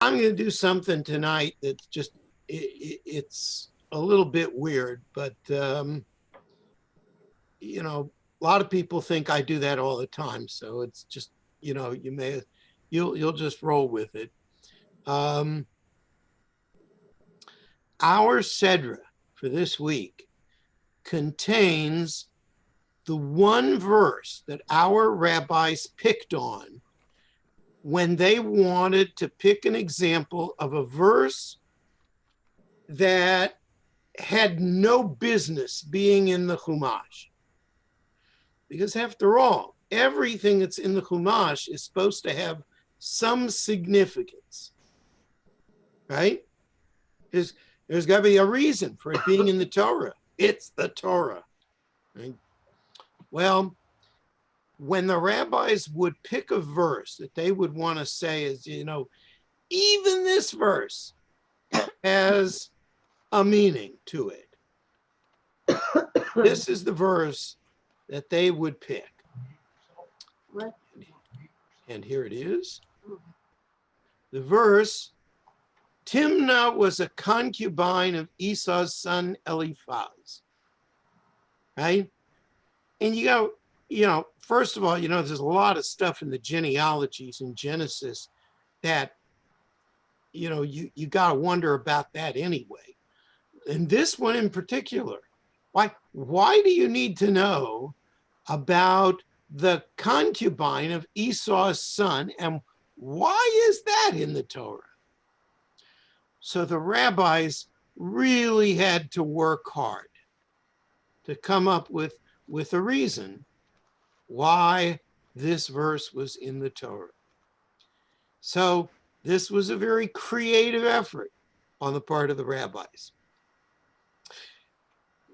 I'm going to do something tonight that's just, it's a little bit weird, but, you know, a lot of people think I do that all the time. So it's just, you'll just roll with it. Um, our Sedra for this week contains the one verse that our rabbis picked on when they wanted to pick an example of a verse that had no business being in the Chumash. Because after all, everything that's in the Chumash is supposed to have some significance, right? There's got to be a reason for it being in the Torah. It's the Torah. Right? Well, when the rabbis would pick a verse that they would want to say is, even this verse has a meaning to it. This is the verse that they would pick. And here it is. The verse, Timnah was a concubine of Esau's son Eliphaz. Right? And first of all, there's a lot of stuff in the genealogies in Genesis that, you got to wonder about that anyway. And this one in particular, why do you need to know about the concubine of Esau's son, and why is that in the Torah? So the rabbis really had to work hard to come up with a reason why this verse was in the Torah. So this was a very creative effort on the part of the rabbis.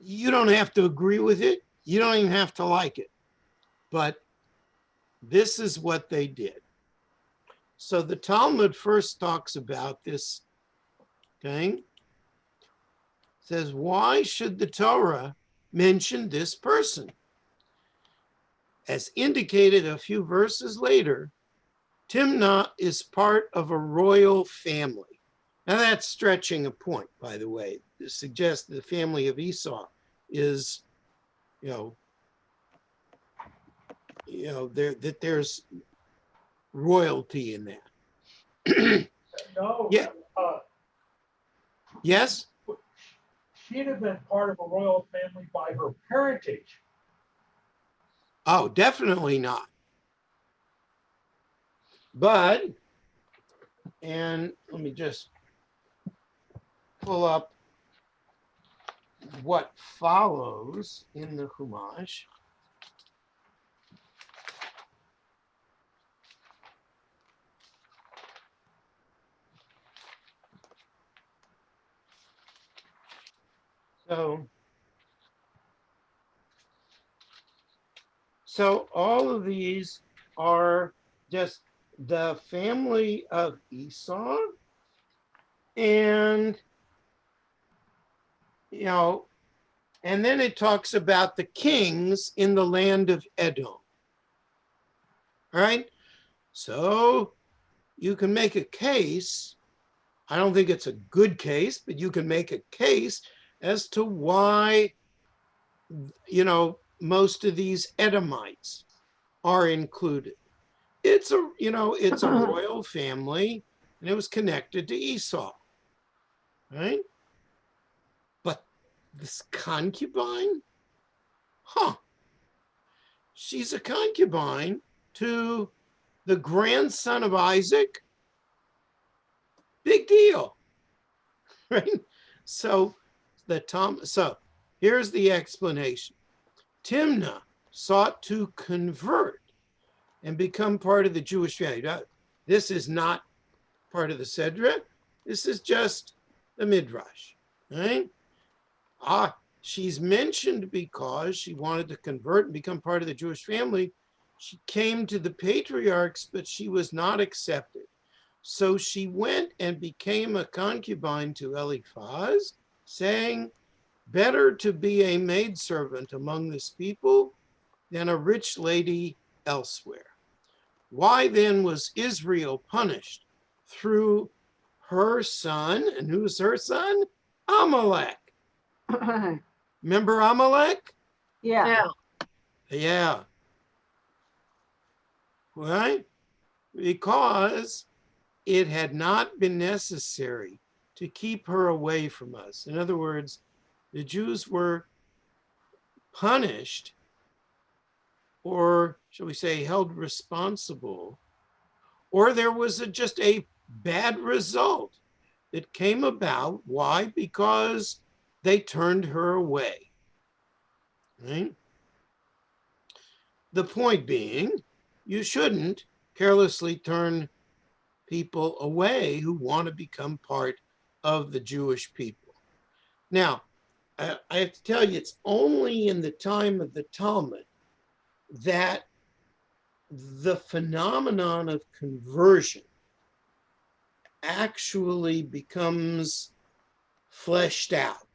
You don't have to agree with it. You don't even have to like it. But this is what they did. So the Talmud first talks about this, okay? It says, why should the Torah mention this person? As indicated a few verses later, Timnah is part of a royal family. Now that's stretching a point, by the way. It suggests the family of Esau is, that there's royalty in that. No. Yeah. Yes? She'd have been part of a royal family by her parentage. Oh, definitely not. But, and let me just pull up what follows in the Chumash. So all of these are just the family of Esau, and and then it talks about the kings in the land of Edom. All right? So you can make a case. I don't think it's a good case, but you can make a case as to why, most of these Edomites are included. It's a royal family, and it was connected to Esau, right? But this concubine, she's a concubine to the grandson of Isaac. Big deal, right? So here's the explanation. Timnah sought to convert and become part of the Jewish family. Now, this is not part of the Sedra. This is just the Midrash, right? She's mentioned because she wanted to convert and become part of the Jewish family. She came to the patriarchs, but she was not accepted. So she went and became a concubine to Eliphaz, saying, better to be a maidservant among this people than a rich lady elsewhere. Why then was Israel punished through her son, and who's her son? Amalek. Remember Amalek? Yeah. Yeah. Right? Because it had not been necessary to keep her away from us. In other words, the Jews were punished, or shall we say, held responsible, or there was just a bad result that came about. Why? Because they turned her away. Right? The point being, you shouldn't carelessly turn people away who want to become part of the Jewish people. Now, I have to tell you, it's only in the time of the Talmud that the phenomenon of conversion actually becomes fleshed out.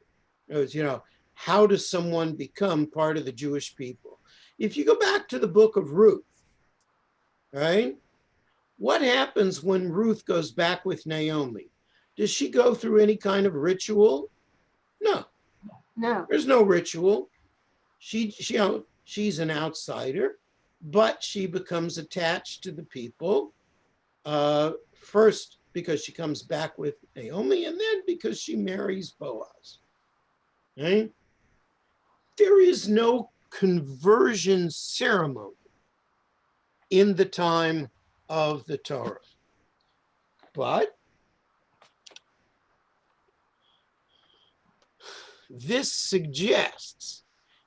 How does someone become part of the Jewish people? If you go back to the book of Ruth, right? What happens when Ruth goes back with Naomi? Does she go through any kind of ritual? No. No. There's no ritual. She's an outsider, but she becomes attached to the people. First, because she comes back with Naomi, and then because she marries Boaz. Right? There is no conversion ceremony in the time of the Torah. But this suggests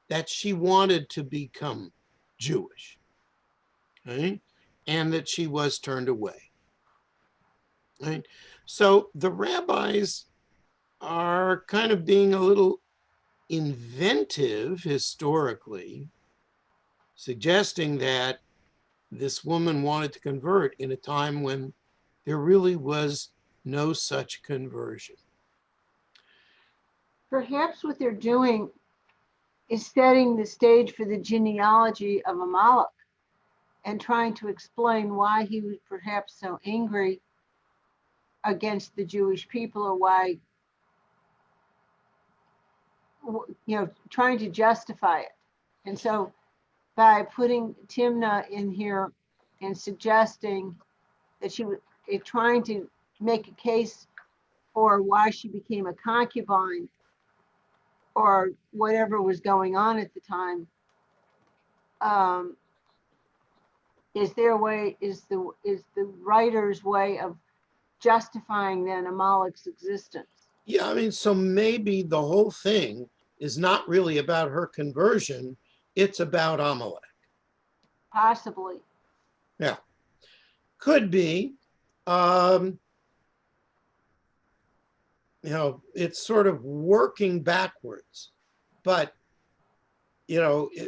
that she wanted to become Jewish, right? And that she was turned away. Right? So the rabbis are kind of being a little inventive historically, suggesting that this woman wanted to convert in a time when there really was no such conversion. Perhaps what they're doing is setting the stage for the genealogy of Amalek and trying to explain why he was perhaps so angry against the Jewish people, or why, trying to justify it. And so by putting Timnah in here and suggesting that she was trying to make a case for why she became a concubine or whatever was going on at the time, is the writer's way of justifying then Amalek's existence. Yeah, so maybe the whole thing is not really about her conversion, it's about Amalek. Possibly. Yeah, could be. It's sort of working backwards, but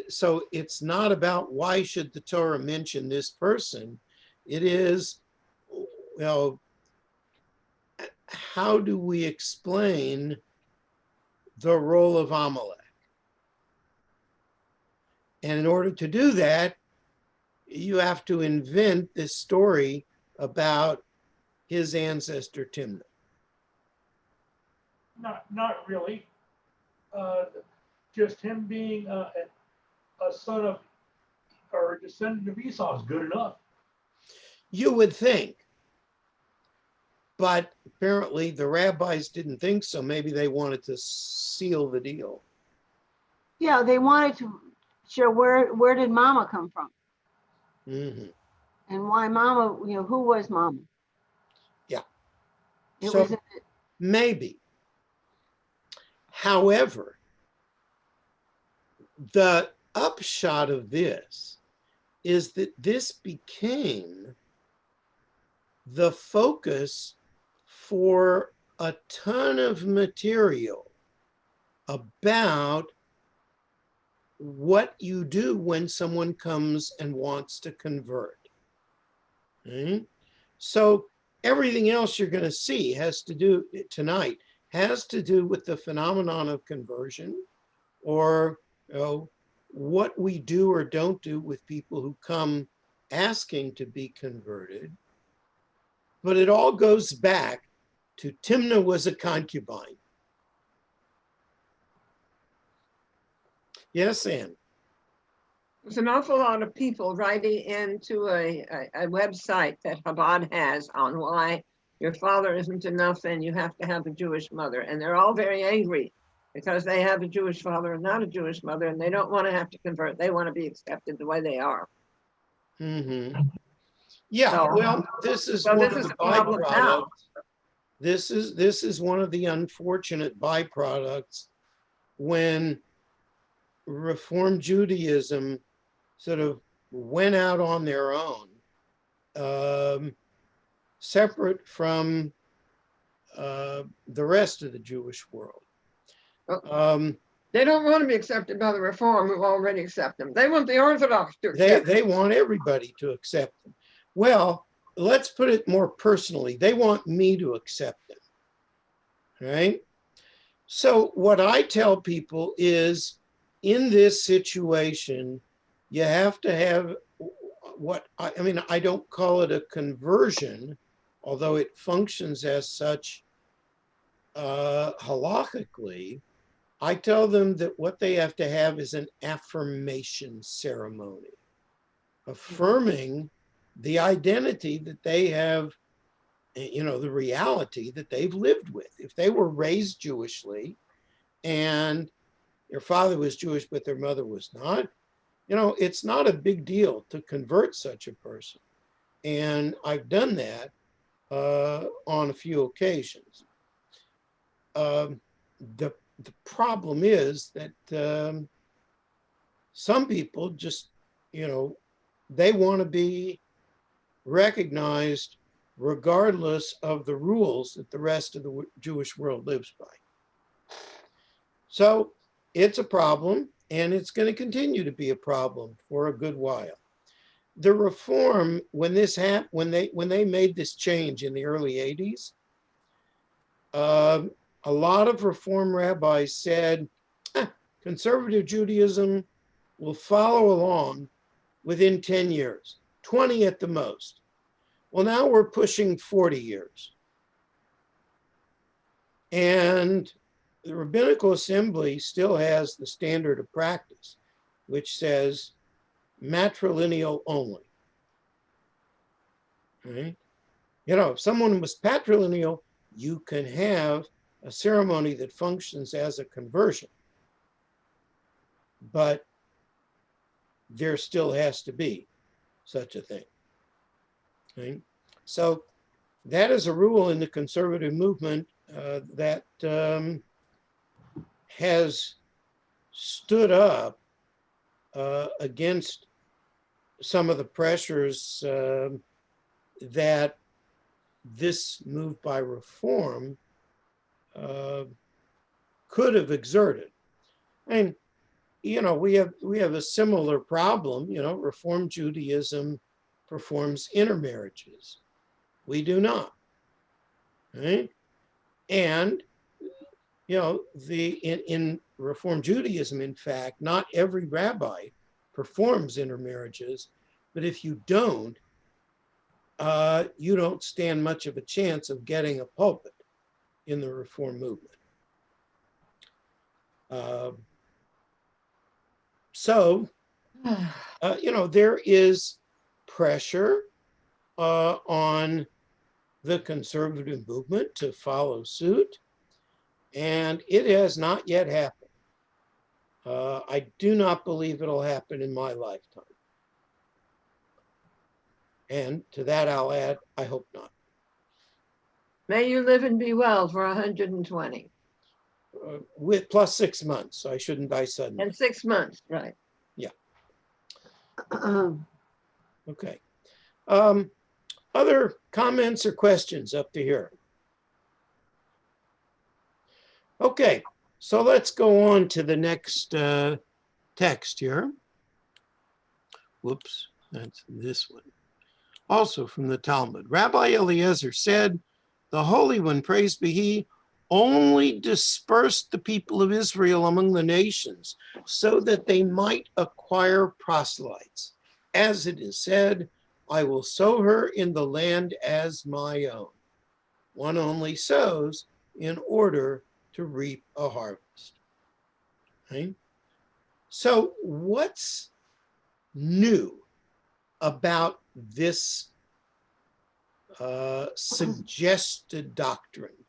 so it's not about why should the Torah mention this person. It is, how do we explain the role of Amalek? And in order to do that, you have to invent this story about his ancestor Timnah. Not really. Just him being a son of, or a descendant of Esau is good enough. You would think. But apparently the rabbis didn't think so. Maybe they wanted to seal the deal. Yeah, they wanted to show where did Mama come from? Mm-hmm. And why Mama, who was Mama? Yeah. So maybe. However, the upshot of this is that this became the focus for a ton of material about what you do when someone comes and wants to convert. Okay? So everything else you're going to see tonight has to do with the phenomenon of conversion, or what we do or don't do with people who come asking to be converted. But it all goes back to Timnah was a concubine. Yes, Ann. There's an awful lot of people writing into a website that Chabad has on why your father isn't enough and you have to have a Jewish mother. And they're all very angry because they have a Jewish father and not a Jewish mother, and they don't want to have to convert. They want to be accepted the way they are. Mm-hmm. Yeah, So- well, this is so one this of is the a problem now. byproducts. This is one of the unfortunate byproducts when Reform Judaism sort of went out on their own, separate from the rest of the Jewish world. They don't want to be accepted by the Reform who already accept them. They want the Orthodox to accept them. They want everybody to accept them. Well, let's put it more personally. They want me to accept them, right? So what I tell people is, in this situation, you have to have what, I mean, I don't call it a conversion, although it functions as such halakhically. I tell them that what they have to have is an affirmation ceremony, affirming the identity that they have, you know, the reality that they've lived with. If they were raised Jewishly and their father was Jewish, but their mother was not, you know, it's not a big deal to convert such a person. And I've done that on a few occasions. The problem is that some people just, you know, they want to be recognized regardless of the rules that the rest of the Jewish world lives by. So it's a problem, and it's going to continue to be a problem for a good while. The Reform, when this happened, when they made this change in the early 80s, a lot of Reform rabbis said, conservative Judaism will follow along within 10 years, 20 at the most. Well, now we're pushing 40 years. And the Rabbinical Assembly still has the standard of practice, which says matrilineal only. Right? You know, if someone was patrilineal, you can have a ceremony that functions as a conversion, but there still has to be such a thing. Okay? So that is a rule in the conservative movement that has stood up against some of the pressures that this move by Reform could have exerted. And you know, we have a similar problem. You know, Reform Judaism performs intermarriages. We do not. Right? And you know, in Reform Judaism, in fact, not every rabbi performs intermarriages, but if you don't stand much of a chance of getting a pulpit in the Reform movement. So, you know, there is pressure on the conservative movement to follow suit, and it has not yet happened. I do not believe it'll happen in my lifetime. And to that I'll add, I hope not. May you live and be well for 120. With plus 6 months, I shouldn't die suddenly. And 6 months, right. Yeah. Okay. Other comments or questions up to here? Okay, so let's go on to the next text here. Whoops, that's this one. Also from the Talmud. Rabbi Eliezer said, the Holy One, praised be he, only dispersed the people of Israel among the nations so that they might acquire proselytes. As it is said, I will sow her in the land as my own. one only sows in order to reap a harvest. Right? So what's new about this suggested doctrine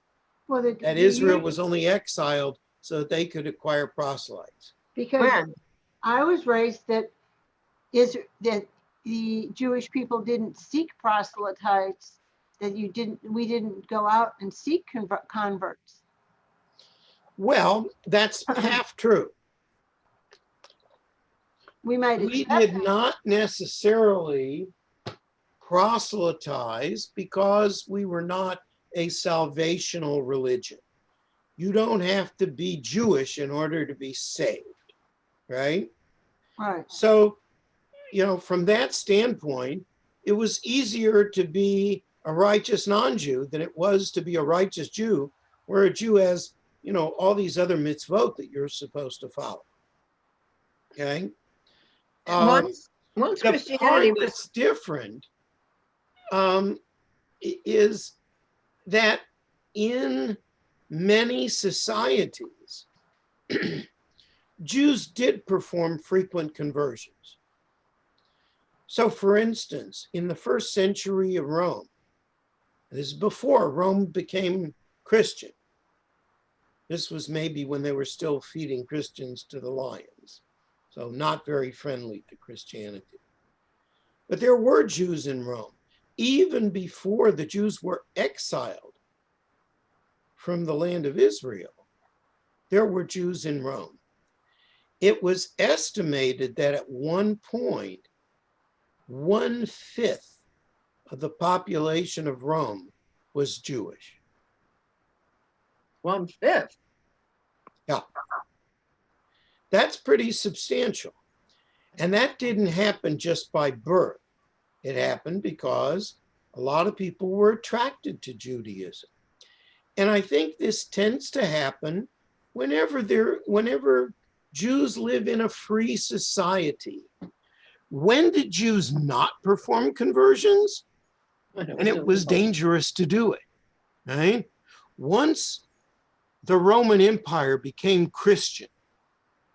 Well, that Israel was only exiled so that they could acquire proselytes? because When? I was raised that the Jewish people didn't seek proselytes, that we didn't go out and seek converts. Well, that's half true. We might We accept did not necessarily proselytize because we were not a salvational religion. You don't have to be Jewish in order to be saved, right? Right. So, from that standpoint, it was easier to be a righteous non-Jew than it was to be a righteous Jew, where a Jew has, all these other mitzvot that you're supposed to follow. Okay? Once The Christianity part was that's different is that in many societies, Jews did perform frequent conversions. So, for instance, in the first century of Rome, this is before Rome became Christian. This was maybe when they were still feeding Christians to the lions, so not very friendly to Christianity. But there were Jews in Rome, even before the Jews were exiled from the land of Israel. There were Jews in Rome. It was estimated that at one point, 1/5 of the population of Rome was Jewish. 1/5. Yeah. That's pretty substantial. And that didn't happen just by birth. It happened because a lot of people were attracted to Judaism. And I think this tends to happen whenever Jews live in a free society. When did Jews not perform conversions? And it was dangerous to do it, right? Once the Roman Empire became Christian,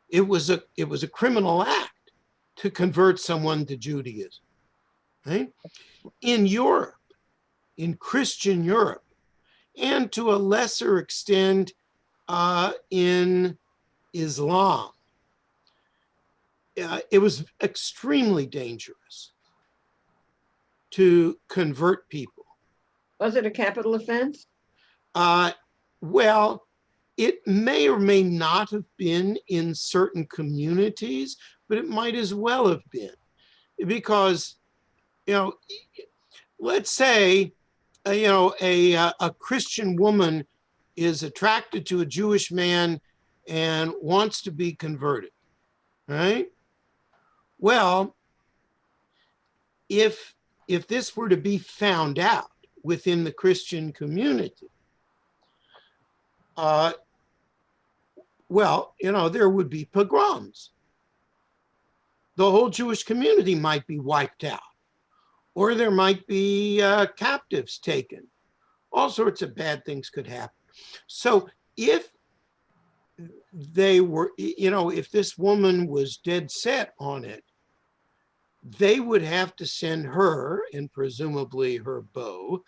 it was a criminal act to convert someone to Judaism, right? In Europe, in Christian Europe, and to a lesser extent in Islam, it was extremely dangerous to convert people. Was it a capital offense? Well, it may or may not have been in certain communities, but it might as well have been. Because, let's say, a Christian woman is attracted to a Jewish man and wants to be converted, right? Well, if this were to be found out within the Christian community, there would be pogroms. The whole Jewish community might be wiped out, or there might be captives taken. All sorts of bad things could happen. So if they were, if this woman was dead set on it, they would have to send her and presumably her beau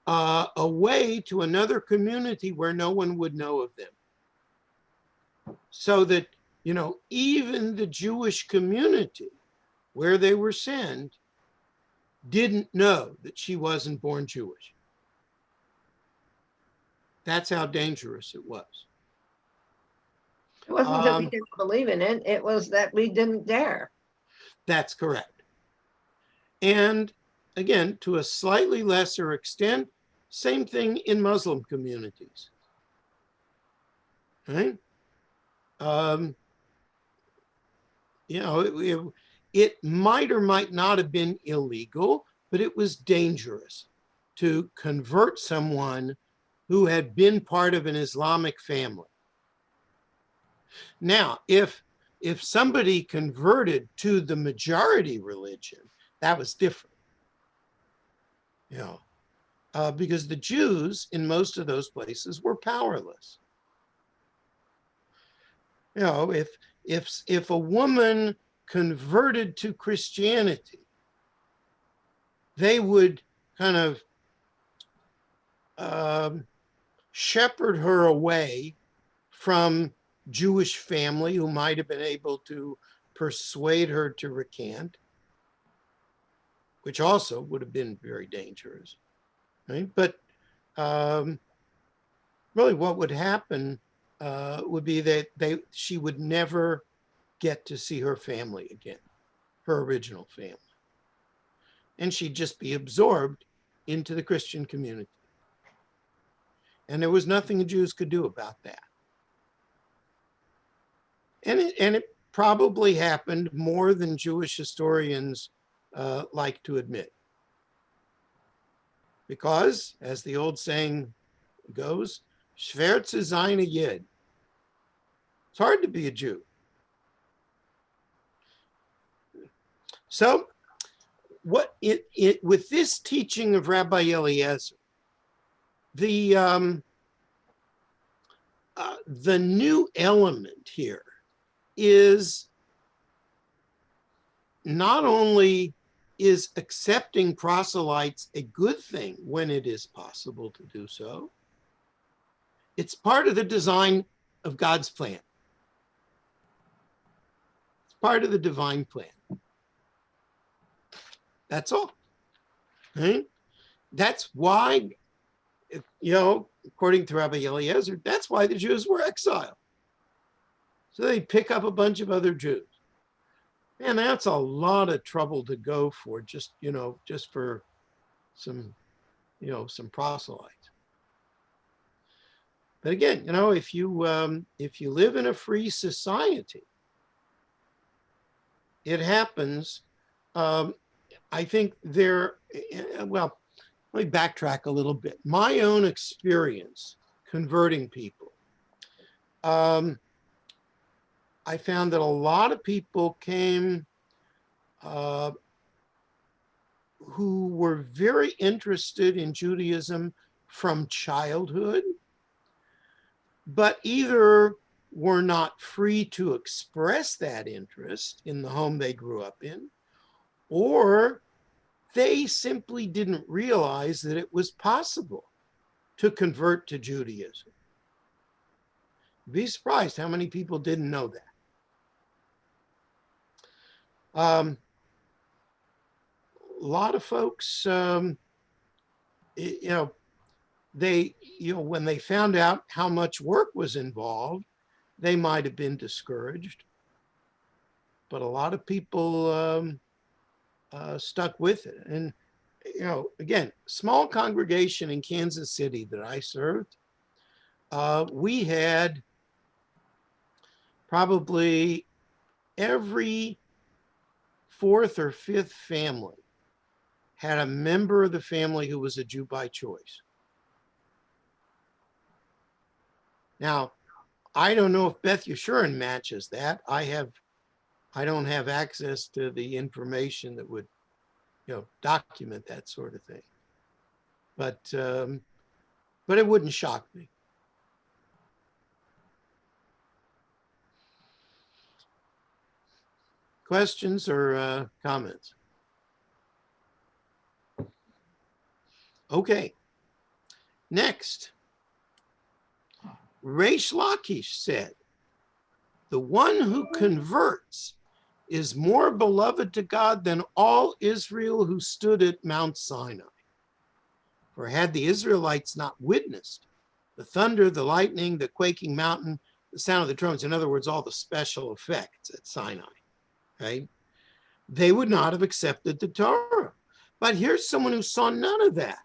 away to another community where no one would know of them. So that, even the Jewish community where they were sent didn't know that she wasn't born Jewish. That's how dangerous it was. It wasn't that we didn't believe in it. It was that we didn't dare. That's correct. And again, to a slightly lesser extent, same thing in Muslim communities. Right? It might or might not have been illegal, but it was dangerous to convert someone who had been part of an Islamic family. Now, if somebody converted to the majority religion, that was different. because the Jews in most of those places were powerless. You know, if a woman converted to Christianity, they would kind of shepherd her away from Jewish family who might have been able to persuade her to recant, which also would have been very dangerous, right? But really what would happen would be that she would never get to see her family again, her original family. And she'd just be absorbed into the Christian community. And there was nothing the Jews could do about that. And it probably happened more than Jewish historians like to admit. Because, as the old saying goes, schwer zu sein a Yid. It's hard to be a Jew. So, what with this teaching of Rabbi Eliezer, the new element here is not only is accepting proselytes a good thing when it is possible to do so, it's part of the design of God's plan. It's part of the divine plan. That's all. Right? That's why, according to Rabbi Eliezer, that's why the Jews were exiled. So they pick up a bunch of other Jews. Man, that's a lot of trouble to go for just for some proselytes. But again, if you live in a free society, it happens. I think let me backtrack a little bit. My own experience converting people, I found that a lot of people came who were very interested in Judaism from childhood, but either were not free to express that interest in the home they grew up in, or they simply didn't realize that it was possible to convert to Judaism. You'd be surprised how many people didn't know that. A lot of folks, when they found out how much work was involved, they might have been discouraged. But a lot of people stuck with it. And, again, small congregation in Kansas City that I served, we had probably every fourth or fifth family had a member of the family who was a Jew by choice. Now, I don't know if Beth Yeshurun matches that. I don't have access to the information that would, document that sort of thing. But it wouldn't shock me. Questions or comments? Okay. Next, Reish Lakish said, "The one who converts is more beloved to God than all Israel who stood at Mount Sinai. For had the Israelites not witnessed the thunder, the lightning, the quaking mountain, the sound of the drums," in other words, all the special effects at Sinai, right? "They would not have accepted the Torah. But here's someone who saw none of that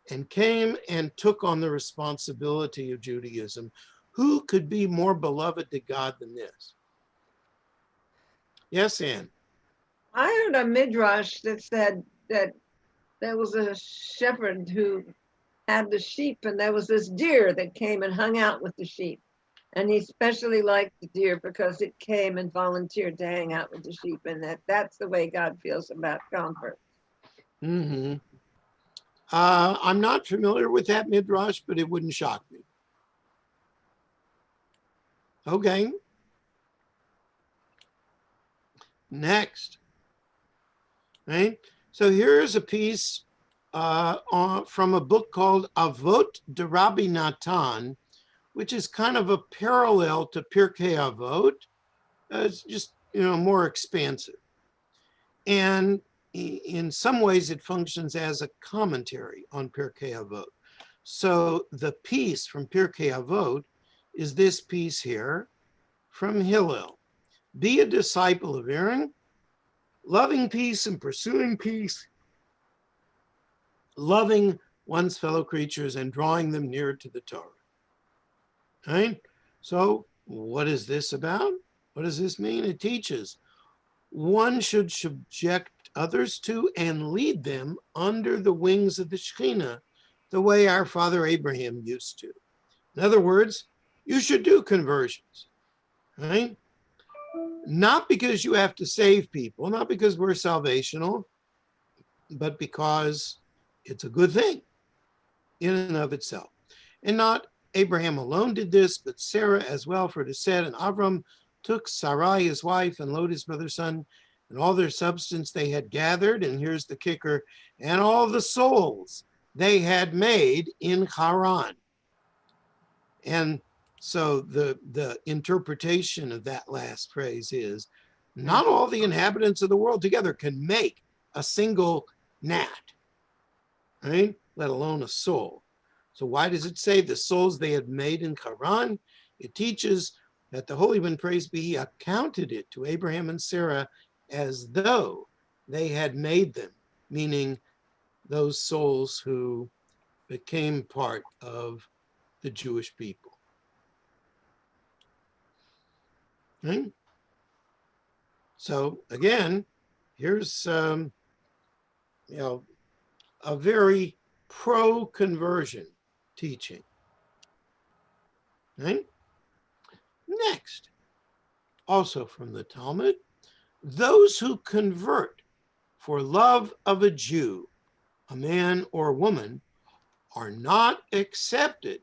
and came and took on the responsibility of Judaism. Who could be more beloved to God than this?" Yes, Ann. I heard a midrash that said that there was a shepherd who had the sheep, and there was this deer that came and hung out with the sheep. And he especially liked the deer because it came and volunteered to hang out with the sheep, and that's the way God feels about converts. Mm-hmm. I'm not familiar with that midrash, but it wouldn't shock me. Okay. Next. Right? So here's a piece from a book called Avot de Rabbi Natan, which is kind of a parallel to Pirkei Avot. It's just, more expansive. And in some ways, it functions as a commentary on Pirkei Avot. So the piece from Pirkei Avot is this piece here from Hillel. Be a disciple of Aaron, loving peace and pursuing peace, loving one's fellow creatures and drawing them near to the Torah. Right? So what is this about? What does this mean? It teaches one should subject others to and lead them under the wings of the Shekhinah, the way our father Abraham used to. In other words, you should do conversions, right? Not because you have to save people, not because we're salvational, but because it's a good thing in and of itself. And not Abraham alone did this, but Sarah as well, for it is said, and Avram took Sarai his wife and Lot his brother's son, and all their substance they had gathered, and here's the kicker, and all the souls they had made in Haran. And so the interpretation of that last phrase is, not all the inhabitants of the world together can make a single gnat, right? Let alone a soul. So why does it say the souls they had made in Haran? It teaches that the Holy One, praised be He, accounted it to Abraham and Sarah as though they had made them, meaning those souls who became part of the Jewish people. Right? So again, here's a very pro-conversion teaching. Right? Next, also from the Talmud, those who convert for love of a Jew, a man or woman, are not accepted,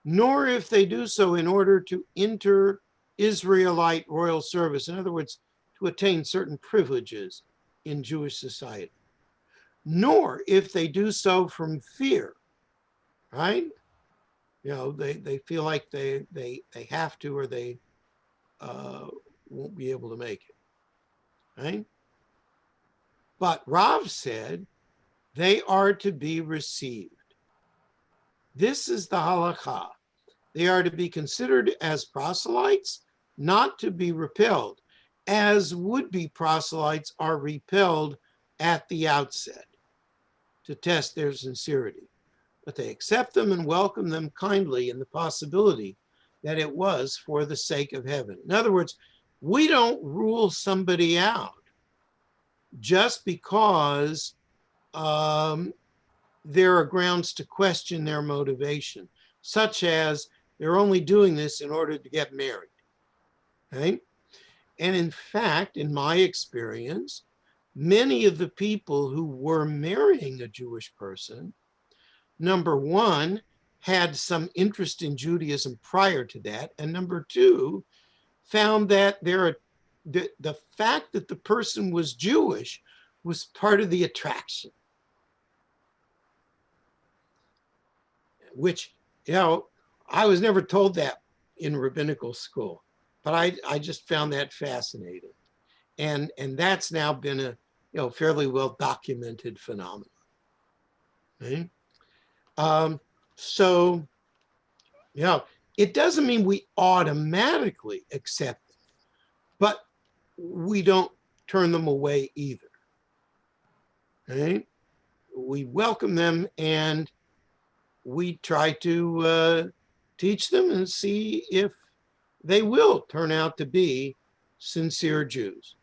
nor if they do so in order to enter Israelite royal service. In other words, to attain certain privileges in Jewish society, nor if they do so from fear, right? They feel like they have to, or they won't be able to make it, right? But Rav said they are to be received. This is the halakha. They are to be considered as proselytes, not to be repelled, as would-be proselytes are repelled at the outset to test their sincerity. But they accept them and welcome them kindly in the possibility that it was for the sake of heaven. In other words, we don't rule somebody out just because there are grounds to question their motivation, such as they're only doing this in order to get married, right? And in fact, in my experience, many of the people who were marrying a Jewish person, number one, had some interest in Judaism prior to that, and number two, found that the fact that the person was Jewish was part of the attraction, which, I was never told that in rabbinical school, but I just found that fascinating. And that's now been a fairly well documented phenomenon. Right? So it doesn't mean we automatically accept them, but we don't turn them away either. Right? We welcome them and we try to teach them and see if they will turn out to be sincere Jews.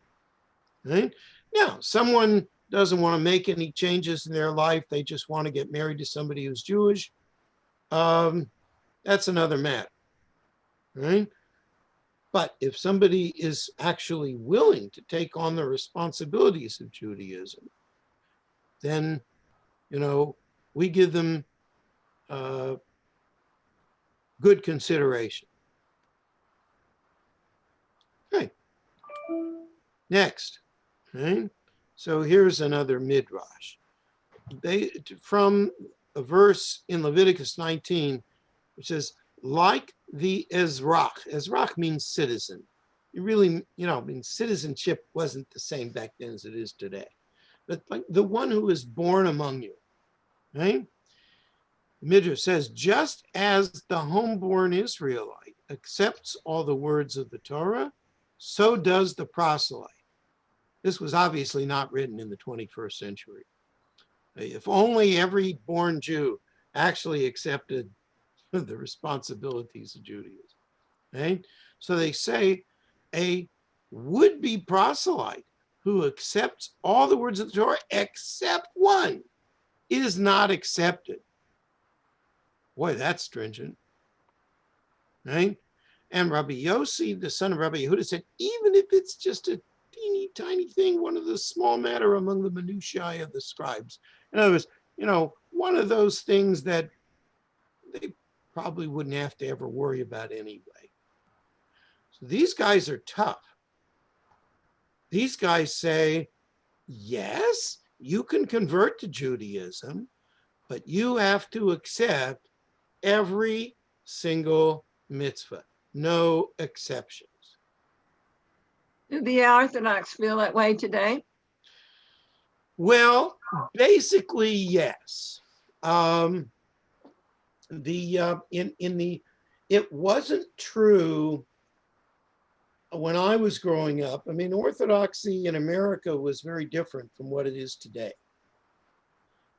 Right? Now, someone doesn't want to make any changes in their life. They just want to get married to somebody who's Jewish. That's another matter. Right? But if somebody is actually willing to take on the responsibilities of Judaism, then we give them good consideration. Okay. Next. Okay. So here's another midrash. From a verse in Leviticus 19, which says, like the Ezrach. Ezrach means citizen. It really, citizenship wasn't the same back then as it is today. But like the one who is born among you, right? Midrash says, just as the homeborn Israelite accepts all the words of the Torah, so does the proselyte. This was obviously not written in the 21st century. If only every born Jew actually accepted the responsibilities of Judaism. Right? So they say a would-be proselyte who accepts all the words of the Torah except one is not accepted. Boy, that's stringent. Right? And Rabbi Yossi, the son of Rabbi Yehuda, said, even if it's just a teeny tiny thing, one of the small matter among the minutiae of the scribes. In other words, one of those things that they probably wouldn't have to ever worry about anyway. So these guys are tough. These guys say, yes, you can convert to Judaism, but you have to accept every single mitzvah, no exceptions. Do the Orthodox feel that way today? Well, basically, yes. It wasn't true when I was growing up. I mean, Orthodoxy in America was very different from what it is today.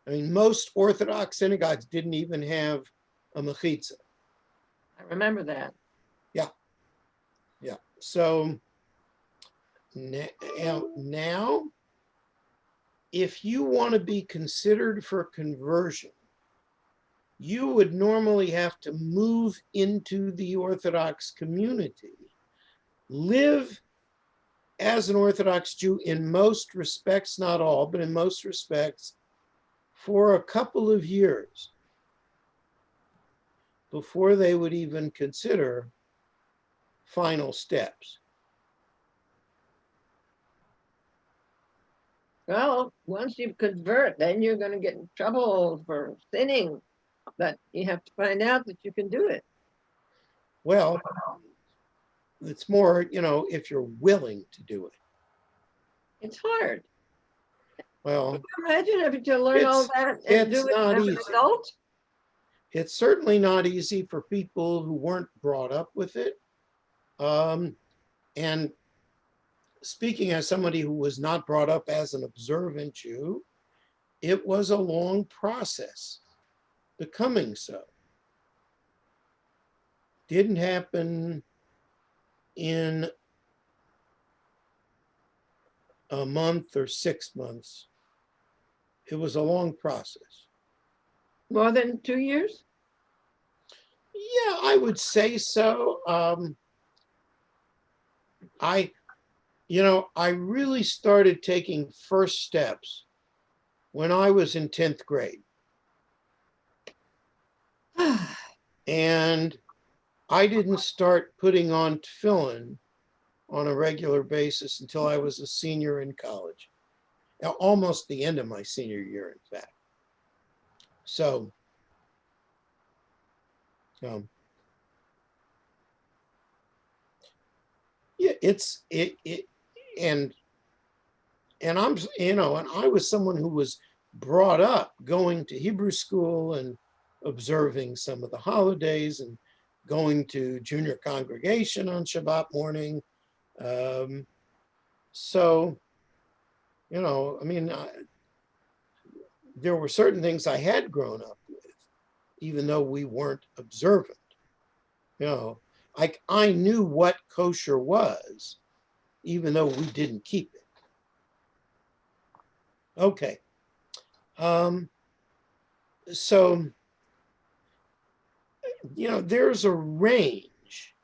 I mean, most Orthodox synagogues didn't even have a mechitza. I remember that. Yeah. So now, if you want to be considered for conversion, you would normally have to move into the Orthodox community, live as an Orthodox Jew in most respects, not all, but in most respects, for a couple of years before they would even consider final steps. Well, once you convert, then you're going to get in trouble for sinning, but you have to find out that you can do it. Well, it's more, if you're willing to do it. It's hard. Well, can you imagine if you learn all that and do it as an adult? It's certainly not easy for people who weren't brought up with it. And speaking as somebody who was not brought up as an observant Jew, it was a long process becoming so. Didn't happen in a month or 6 months. It was a long process. More than 2 years? Yeah, I would say so. I really started taking first steps when I was in 10th grade. And I didn't start putting on tefillin on a regular basis until I was a senior in college. Now, almost the end of my senior year, in fact. So, yeah, and I'm, and I was someone who was brought up going to Hebrew school and observing some of the holidays and going to junior congregation on Shabbat morning. So, there were certain things I had grown up with, even though we weren't observant. I knew what kosher was, even though we didn't keep it. Okay. So, there's a range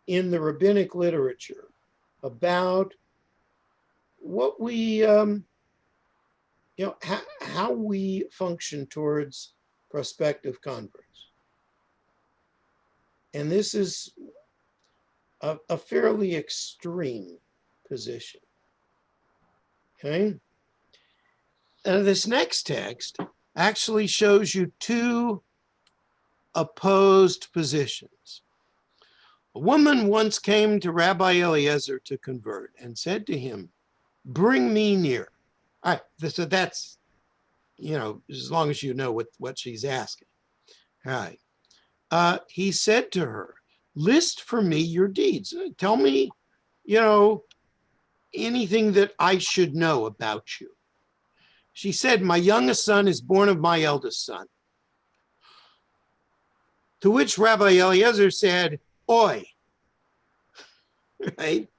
in the rabbinic literature about what we how we function towards prospective converts. And this is a fairly extreme position. Okay? This next text actually shows you two opposed positions. A woman once came to Rabbi Eliezer to convert and said to him, "Bring me near." All right, so that's, as long as you know what she's asking. All right. He said to her, "List for me your deeds. Tell me, anything that I should know about you." She said, "My youngest son is born of my eldest son." To which Rabbi Eliezer said, "Oi," right?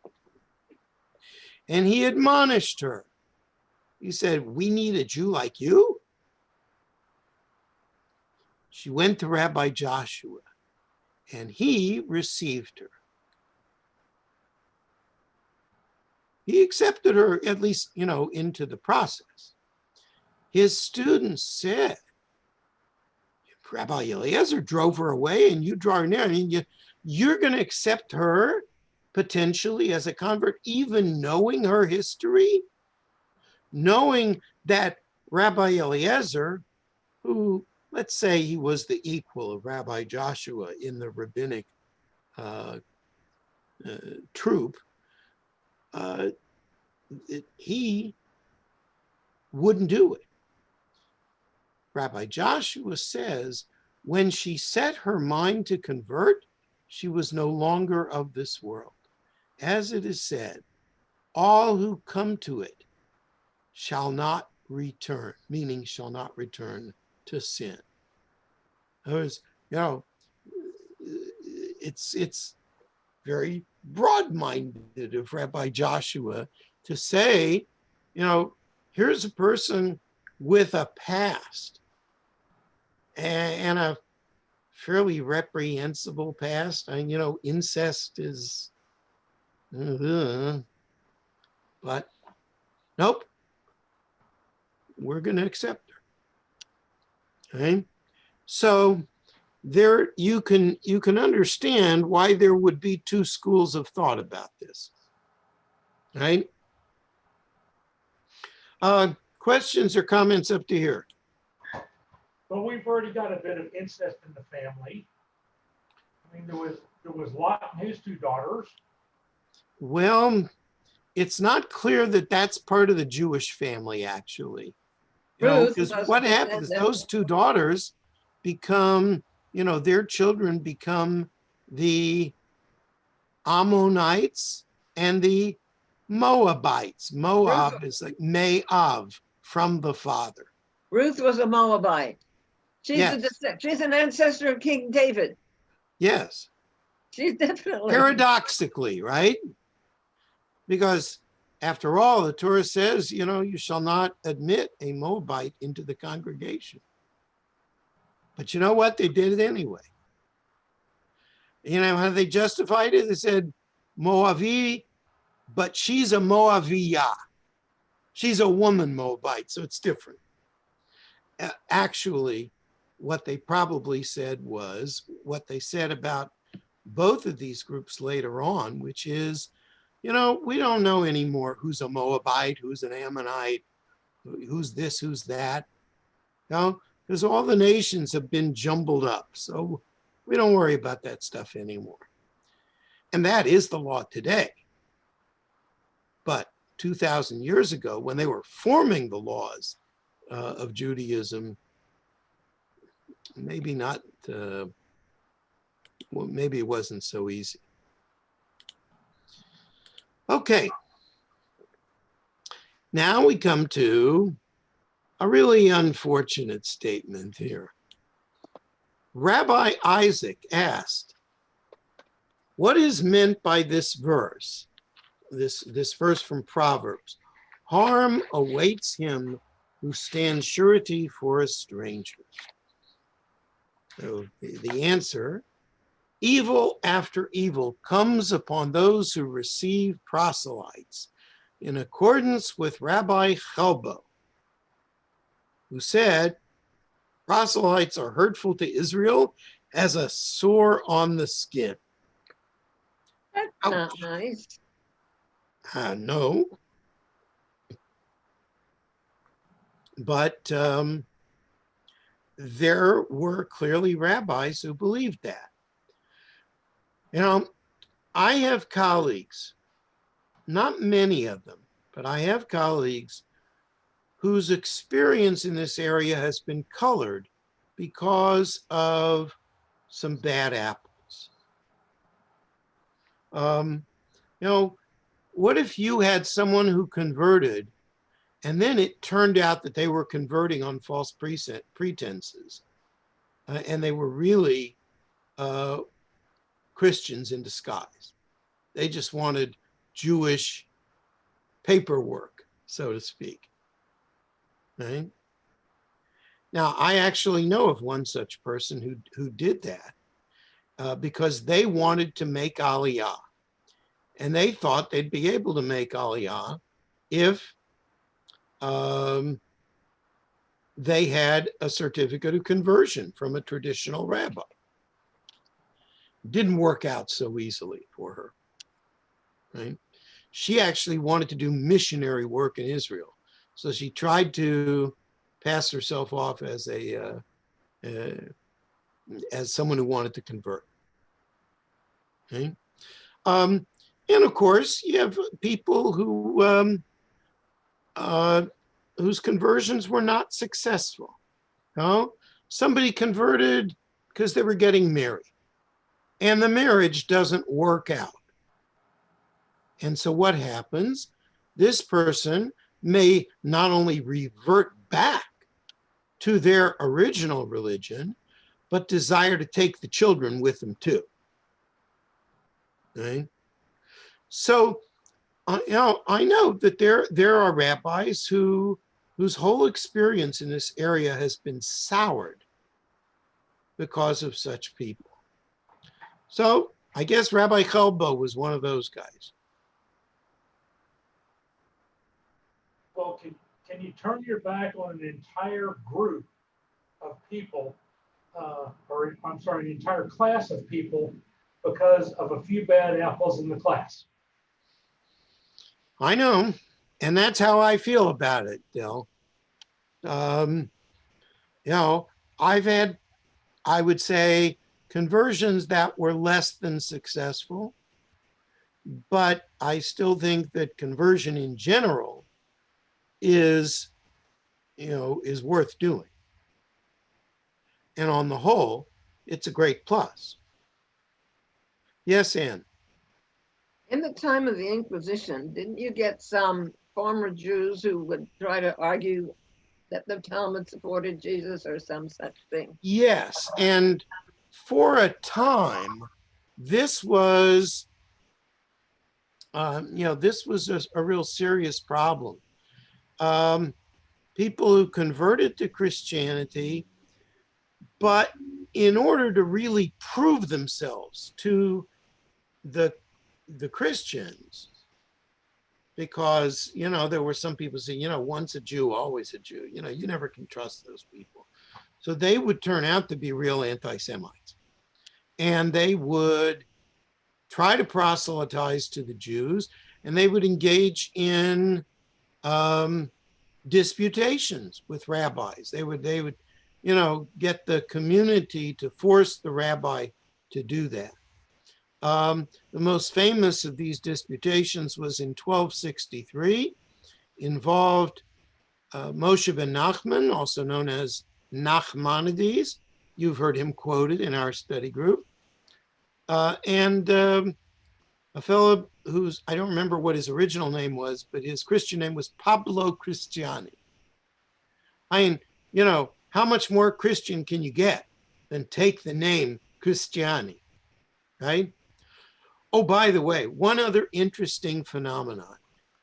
And he admonished her. He said, "We need a Jew like you?" She went to Rabbi Joshua, and he received her. He accepted her, at least, into the process. His students said, "Rabbi Eliezer drove her away and you draw her near. I mean, you're going to accept her potentially as a convert, even knowing her history, knowing that Rabbi Eliezer, who, let's say he was the equal of Rabbi Joshua in the rabbinic troop, he wouldn't do it." Rabbi Joshua says, when she set her mind to convert, she was no longer of this world. As it is said, all who come to it shall not return, meaning shall not return to sin. In other words, it's very broad-minded of Rabbi Joshua to say, here's a person with a past and a fairly reprehensible past. Incest is, but nope, we're going to accept her. Okay, so there you can understand why there would be two schools of thought about this. Right? Questions or comments up to here? But we've already got a bit of incest in the family. I mean, there was Lot and his two daughters. Well, it's not clear that that's part of the Jewish family, actually. Because what happens, those two daughters become, their children become the Ammonites and the Moabites. Moab is like Me'av, from the father. Ruth was a Moabite. Yes. She's an ancestor of King David. Yes. She's definitely. Paradoxically, right? Because after all, the Torah says, you shall not admit a Moabite into the congregation. But you know what? They did it anyway. How they justified it? They said, Moavi, but she's a Moaviyah. She's a woman Moabite, so it's different. Actually, what they probably said was what they said about both of these groups later on, which is, we don't know anymore who's a Moabite, who's an Ammonite, who's this, who's that. Because all the nations have been jumbled up. So we don't worry about that stuff anymore. And that is the law today. But 2,000 years ago, when they were forming the laws of Judaism, maybe not, maybe it wasn't so easy. Okay. Now we come to a really unfortunate statement here. Rabbi Isaac asked, what is meant by this verse? This verse from Proverbs. Harm awaits him who stands surety for a stranger. So the answer, evil after evil comes upon those who receive proselytes in accordance with Rabbi Chelbo. who said proselytes are hurtful to Israel as a sore on the skin. That's Ouch. not nice. No. But there were clearly rabbis who believed that. You know, I have colleagues, not many of them, but I have colleagues whose experience in this area has been colored because of some bad apples. You know, what if you had someone who converted and then it turned out that they were converting on false pretenses and they were really Christians in disguise. They just wanted Jewish paperwork, so to speak. Right? Now, I actually know of one such person who did that because they wanted to make Aliyah. And they thought they'd be able to make Aliyah if they had a certificate of conversion from a traditional rabbi. Didn't work out so easily for her. Right? She actually wanted to do missionary work in Israel. So she tried to pass herself off as as someone who wanted to convert. Okay? And of course, you have people who whose conversions were not successful. No? Somebody converted because they were getting married, and the marriage doesn't work out. And so what happens? This person may not only revert back to their original religion, but desire to take the children with them too. Okay? So, I know that there are rabbis whose whole experience in this area has been soured because of such people. So I guess Rabbi Chelbo was one of those guys. Well, can you turn your back on an entire group of people, or I'm sorry, an entire class of people because of a few bad apples in the class? I know, and that's how I feel about it, Dill. You know, I've had, I would say, conversions that were less than successful, but I still think that conversion in general is, is worth doing. And on the whole, it's a great plus. Yes, Ann. In the time of the Inquisition, didn't you get some former Jews who would try to argue that the Talmud supported Jesus or some such thing? Yes, and for a time, this was, this was a real serious problem. People who converted to Christianity, but in order to really prove themselves to the Christians, because, there were some people saying, once a Jew, always a Jew. You never can trust those people. So they would turn out to be real anti-Semites. And they would try to proselytize to the Jews, and they would engage in disputations with rabbis. They would, get the community to force the rabbi to do that. The most famous of these disputations was in 1263, involved Moshe ben Nachman, also known as Nachmanides. You've heard him quoted in our study group. And a fellow who's, I don't remember what his original name was, but his Christian name was Pablo Cristiani. I mean, how much more Christian can you get than take the name Cristiani, right? Oh, by the way, one other interesting phenomenon.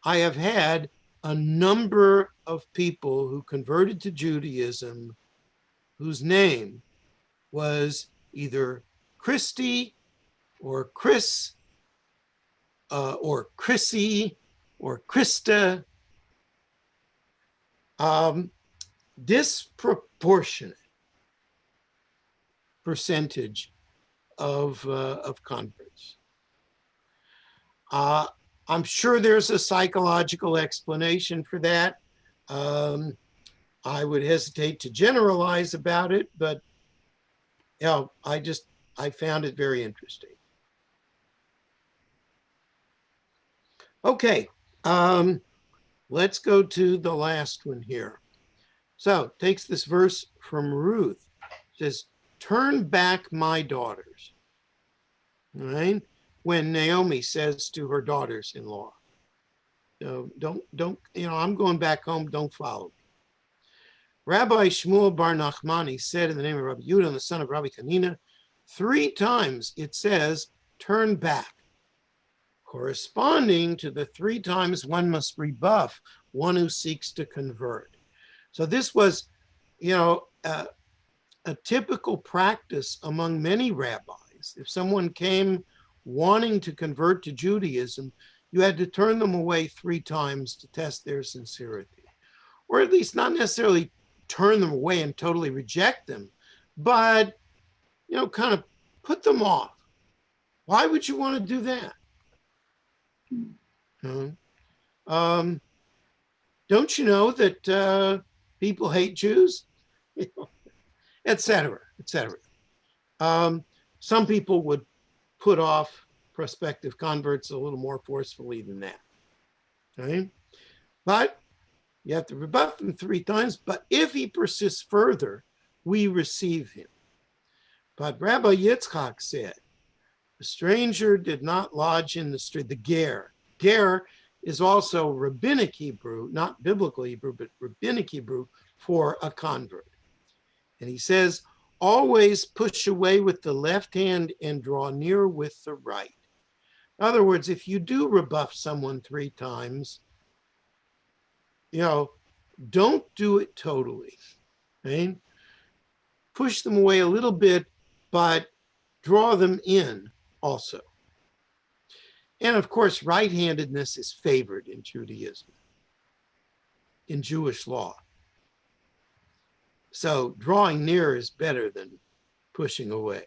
I have had a number of people who converted to Judaism whose name was either Christy or Chris or Chrissy or Krista. disproportionate percentage of converts. I'm sure there's a psychological explanation for that. I would hesitate to generalize about it, but you know, I found it very interesting. Okay, let's go to the last one here. So takes this verse from Ruth. It says, "Turn back, my daughters." All right, when Naomi says to her daughters-in-law, don't, you know, I'm going back home, don't follow me. Rabbi Shmuel Bar Nachmani said in the name of Rabbi Yehuda, the son of Rabbi Hanina, 3 times it says, turn back, corresponding to the 3 times one must rebuff one who seeks to convert. So this was, you know, a typical practice among many rabbis. If someone came wanting to convert to Judaism, you had to turn them away 3 times to test their sincerity, or at least not necessarily turn them away and totally reject them, but, you know, kind of put them off. Why would you want to do that? Don't you know that people hate Jews? Et cetera, et cetera. Some people would put off prospective converts a little more forcefully than that. Okay? But you have to rebuff him 3 times. But if he persists further, we receive him. But Rabbi Yitzchak said, the stranger did not lodge in the street, the ger. Ger is also rabbinic Hebrew, not biblical Hebrew, but rabbinic Hebrew for a convert. And he says, always push away with the left hand and draw near with the right. In other words, if you do rebuff someone 3 times, you know, don't do it totally. Right? Push them away a little bit, but draw them in also. And of course, right-handedness is favored in Judaism, in Jewish law. So drawing near is better than pushing away.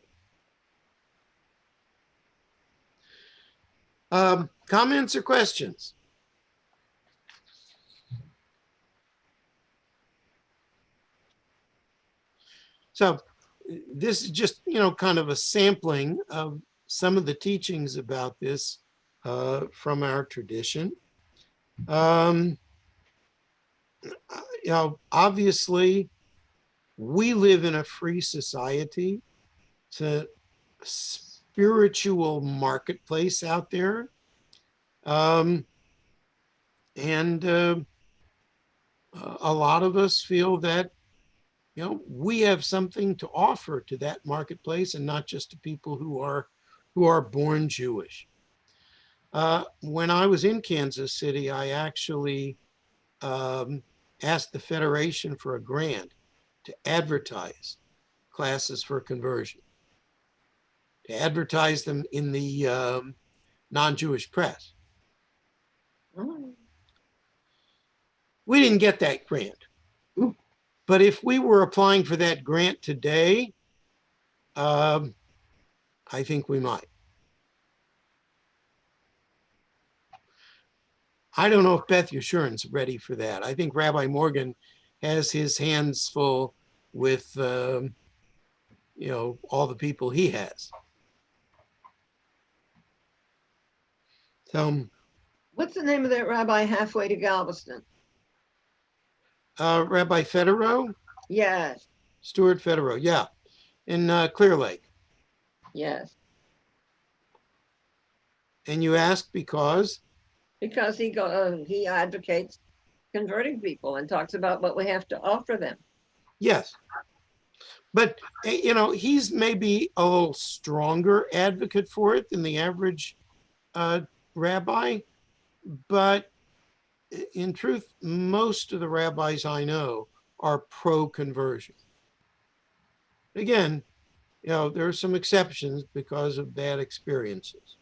Comments or questions? So this is just, you know, kind of a sampling of some of the teachings about this from our tradition. You know, obviously, we live in a free society. It's a spiritual marketplace out there. And a lot of us feel that, you know, we have something to offer to that marketplace, and not just to people who are born Jewish. When I was in Kansas City, I actually asked the Federation for a grant to advertise classes for conversion, to advertise them in the non-Jewish press. We didn't get that grant. But if we were applying for that grant today, I think we might. I don't know if Beth Yeshurun's ready for that. I think Rabbi Morgan has his hands full with, you know, all the people he has. So, What's the name of that rabbi halfway to Galveston? Rabbi Federo? Yes, Stuart Federo, yeah, in Clear Lake. yes. And you ask because? Because he advocates converting people and talks about what we have to offer them. Yes. But, you know, he's maybe a little stronger advocate for it than the average rabbi. But in truth, most of the rabbis I know are pro-conversion. Again, you know, there are some exceptions because of bad experiences.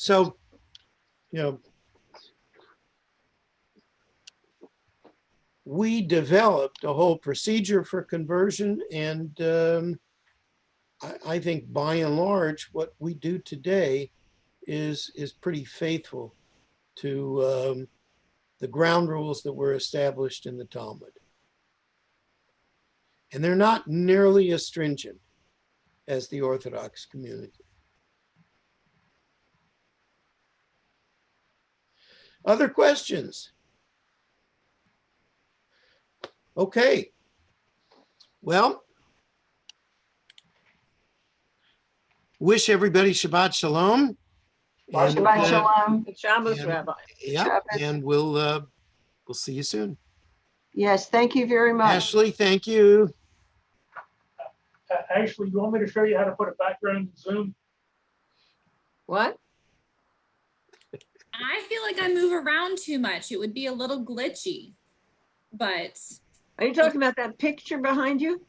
So, you know, we developed a whole procedure for conversion, and I think by and large, what we do today is pretty faithful to the ground rules that were established in the Talmud. And they're not nearly as stringent as the Orthodox community. Other questions? Okay. Well, wish everybody Shabbat Shalom. And, Shabbat Shalom. Good Shabbos, and- Rabbi. yeah, Shabbos. and we'll see you soon. Yes, thank you very much. Ashley, thank you. Ashley, you want me to show you how to put a background in Zoom? What? I feel like I move around too much. It would be a little glitchy, but Are you talking about that picture behind you?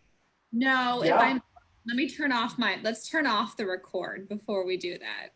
no, Yeah. let me turn off let's turn off the record before we do that.